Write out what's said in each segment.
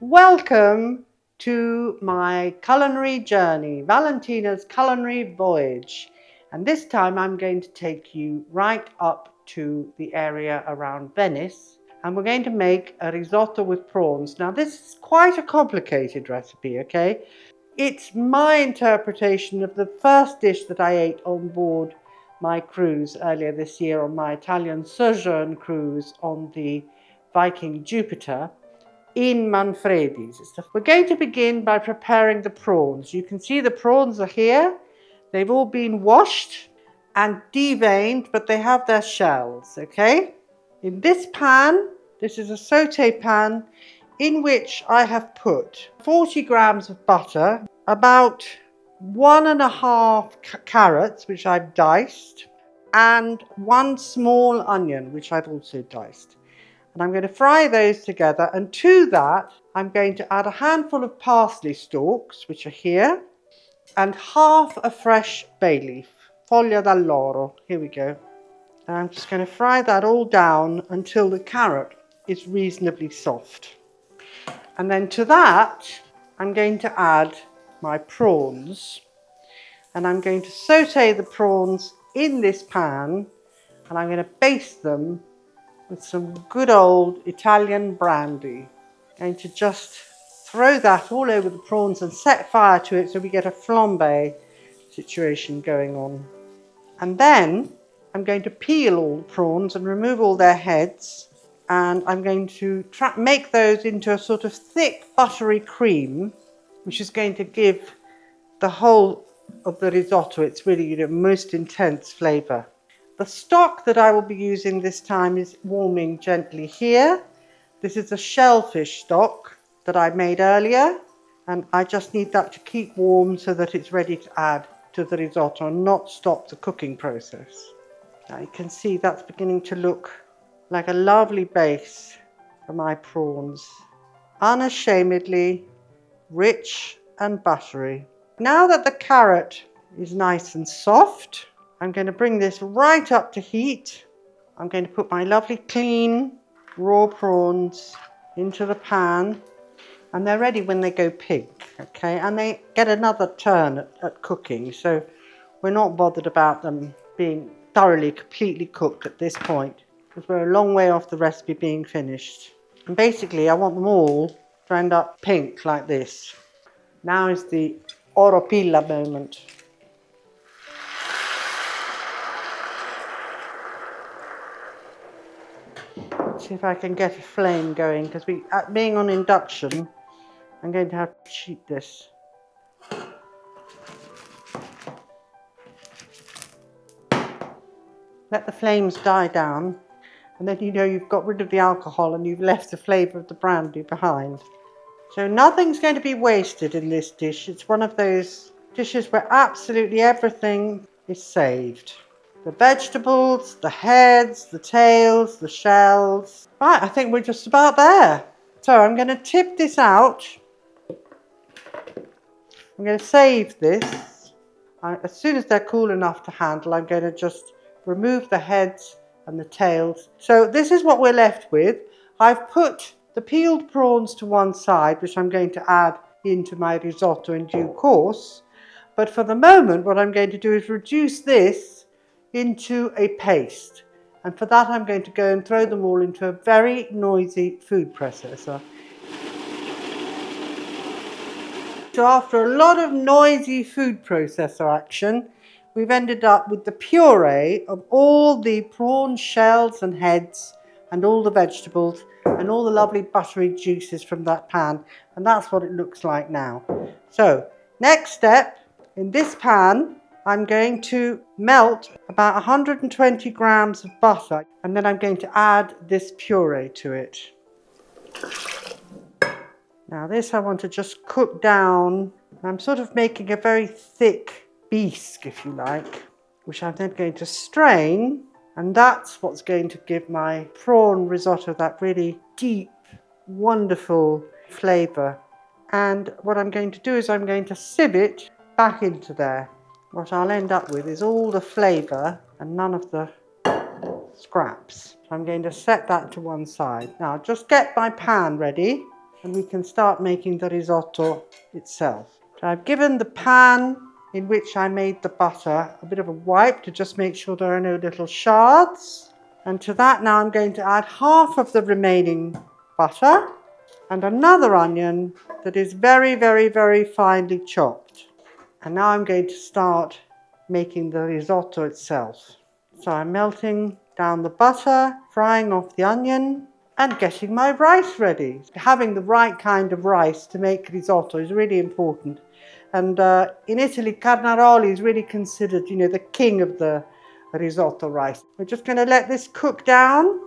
Welcome to my culinary journey, Valentina's culinary voyage. And this time I'm going to take you right up to the area around Venice, and we're going to make a risotto with prawns. Now this is quite a complicated recipe, okay? It's my interpretation of the first dish that I ate on board my cruise earlier this year on my Italian Sojourn cruise on the Viking Jupiter in Manfredi's. We're going to begin by preparing the prawns. You can see the prawns are here. They've all been washed and deveined, but they have their shells, okay? In this pan, this is a saute pan in which I have put 40 grams of butter, about 1.5 carrots, which I've diced, and 1 small onion, which I've also diced. And I'm going to fry those together, and to that I'm going to add a handful of parsley stalks, which are here, and half a fresh bay leaf, foglia d'alloro. Here we go. And I'm just going to fry that all down until the carrot is reasonably soft. And then to that I'm going to add my prawns, and I'm going to saute the prawns in this pan, and I'm going to baste them with some good old Italian brandy. I'm going to just throw that all over the prawns and set fire to it so we get a flambe situation going on. And then I'm going to peel all the prawns and remove all their heads, and I'm going to make those into a sort of thick buttery cream, which is going to give the whole of the risotto its really most intense flavour. The stock that I will be using this time is warming gently here. This is a shellfish stock that I made earlier, and I just need that to keep warm so that it's ready to add to the risotto and not stop the cooking process. Now you can see that's beginning to look like a lovely base for my prawns. Unashamedly rich and buttery. Now that the carrot is nice and soft, I'm going to bring this right up to heat. I'm going to put my lovely clean raw prawns into the pan, and they're ready when they go pink, okay? And they get another turn at cooking, so we're not bothered about them being thoroughly, completely cooked at this point, because we're a long way off the recipe being finished. And basically I want them all to end up pink like this. Now is the oropilla moment. See if I can get a flame going, because being on induction, I'm going to have to cheat this. Let the flames die down, and then you know you've got rid of the alcohol and you've left the flavour of the brandy behind. So nothing's going to be wasted in this dish. It's one of those dishes where absolutely everything is saved. The vegetables, the heads, the tails, the shells. Right, I think we're just about there. So I'm going to tip this out. I'm going to save this. As soon as they're cool enough to handle, I'm going to just remove the heads and the tails. So this is what we're left with. I've put the peeled prawns to one side, which I'm going to add into my risotto in due course. But for the moment, what I'm going to do is reduce this into a paste, and for that I'm going to go and throw them all into a very noisy food processor. So after a lot of noisy food processor action, we've ended up with the puree of all the prawn shells and heads and all the vegetables and all the lovely buttery juices from that pan, and that's what it looks like now. So next step, in this pan I'm going to melt about 120 grams of butter, and then I'm going to add this puree to it. Now this I want to just cook down. I'm sort of making a very thick bisque, if you like, which I'm then going to strain, and that's what's going to give my prawn risotto that really deep, wonderful flavour. And what I'm going to do is I'm going to sieve it back into there. What I'll end up with is all the flavour and none of the scraps. So I'm going to set that to one side. Now just get my pan ready. and we can start making the risotto itself. So I've given the pan in which I made the butter a bit of a wipe to just make sure there are no little shards. And to that now I'm going to add half of the remaining butter and another onion that is very, very, very finely chopped. And now I'm going to start making the risotto itself. So I'm melting down the butter, frying off the onion, and getting my rice ready. Having the right kind of rice to make risotto is really important. And in Italy, carnaroli is really considered, the king of the risotto rice. We're just going to let this cook down.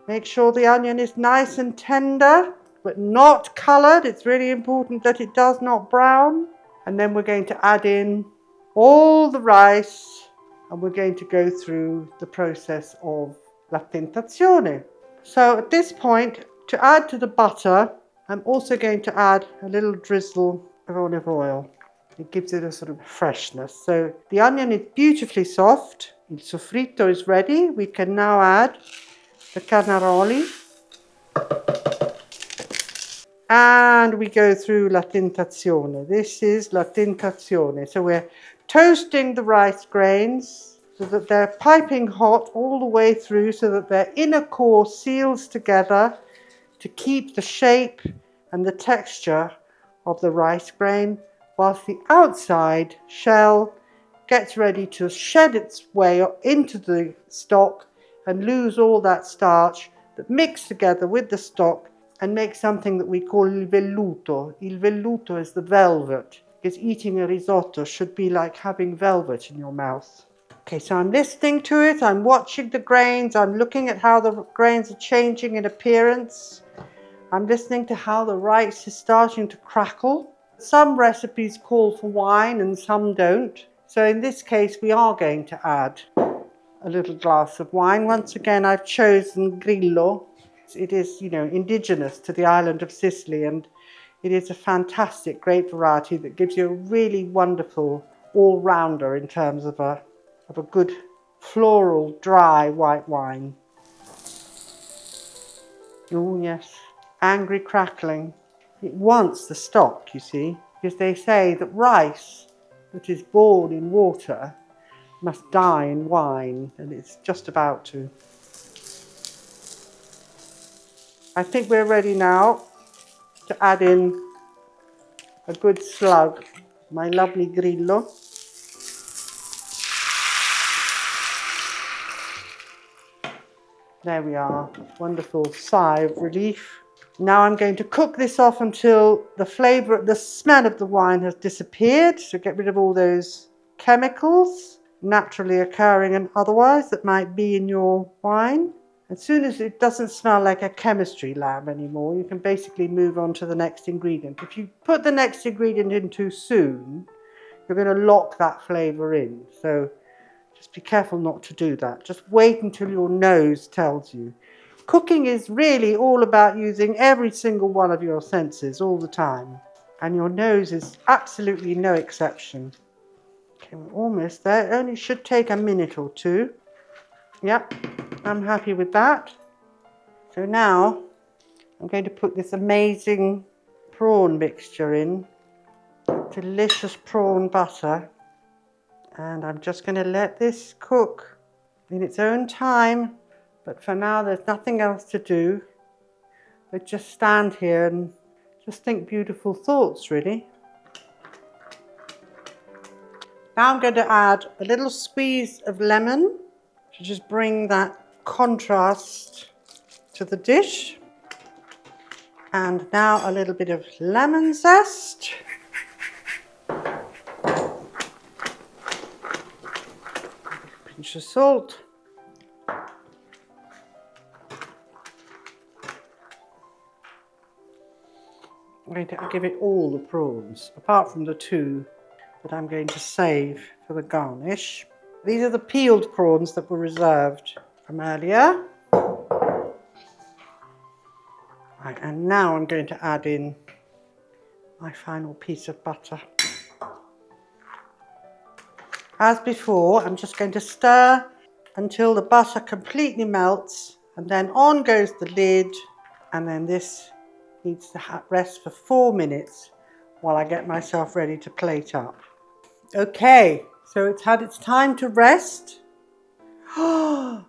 Make sure the onion is nice and tender, but not coloured. It's really important that it does not brown. And then we're going to add in all the rice, and we're going to go through the process of la tentazione. So at this point, to add to the butter, I'm also going to add a little drizzle of olive oil. It gives it a sort of freshness. So the onion is beautifully soft. Il soffritto is ready. We can now add the carnaroli. And we go through la tentazione. This is la tentazione. So we're toasting the rice grains so that they're piping hot all the way through, so that their inner core seals together to keep the shape and the texture of the rice grain, whilst the outside shell gets ready to shed its way into the stock and lose all that starch that mixed together with the stock and make something that we call il velluto. Il velluto is the velvet, because eating a risotto should be like having velvet in your mouth. Okay, so I'm listening to it, I'm watching the grains, I'm looking at how the grains are changing in appearance. I'm listening to how the rice is starting to crackle. Some recipes call for wine and some don't. So in this case, we are going to add a little glass of wine. Once again, I've chosen Grillo. It is, indigenous to the island of Sicily, and it is a fantastic grape variety that gives you a really wonderful all-rounder in terms of a good floral, dry white wine. Oh yes, angry crackling. It wants the stock, you see, because they say that rice that is born in water must die in wine, and it's just about to. I think we're ready now to add in a good slug, my lovely Grillo. There we are, wonderful sigh of relief. Now I'm going to cook this off until the smell of the wine has disappeared, so get rid of all those chemicals naturally occurring and otherwise that might be in your wine. As soon as it doesn't smell like a chemistry lab anymore, you can basically move on to the next ingredient. If you put the next ingredient in too soon, you're going to lock that flavour in. So just be careful not to do that. Just wait until your nose tells you. Cooking is really all about using every single one of your senses all the time. And your nose is absolutely no exception. Okay, we're almost there. It only should take a minute or two. Yep, I'm happy with that. So now I'm going to put this amazing prawn mixture in. Delicious prawn butter. And I'm just going to let this cook in its own time. But for now, there's nothing else to do but just stand here and just think beautiful thoughts, really. Now I'm going to add a little squeeze of lemon to just bring that contrast to the dish. And now a little bit of lemon zest. Pinch of salt. I'm going to give it all the prawns, apart from the two that I'm going to save for the garnish. These are the peeled prawns that were reserved from earlier. Right, and now I'm going to add in my final piece of butter. As before, I'm just going to stir until the butter completely melts, and then on goes the lid, and then this needs to rest for 4 minutes while I get myself ready to plate up. Okay, so it's had its time to rest. Oh,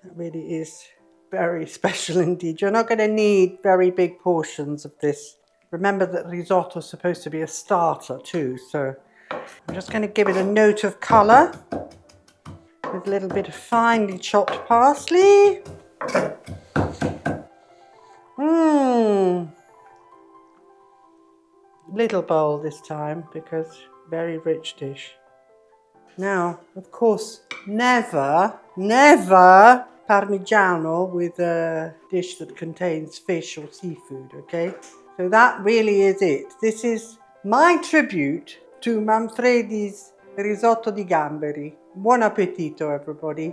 that really is very special indeed. You're not going to need very big portions of this. Remember that risotto is supposed to be a starter too, so I'm just going to give it a note of colour with a little bit of finely chopped parsley. Little bowl this time because very rich dish. Now, of course, never Parmigiano with a dish that contains fish or seafood, okay? So that really is it. This is my tribute to Manfredi's risotto di gamberi. Buon appetito, everybody.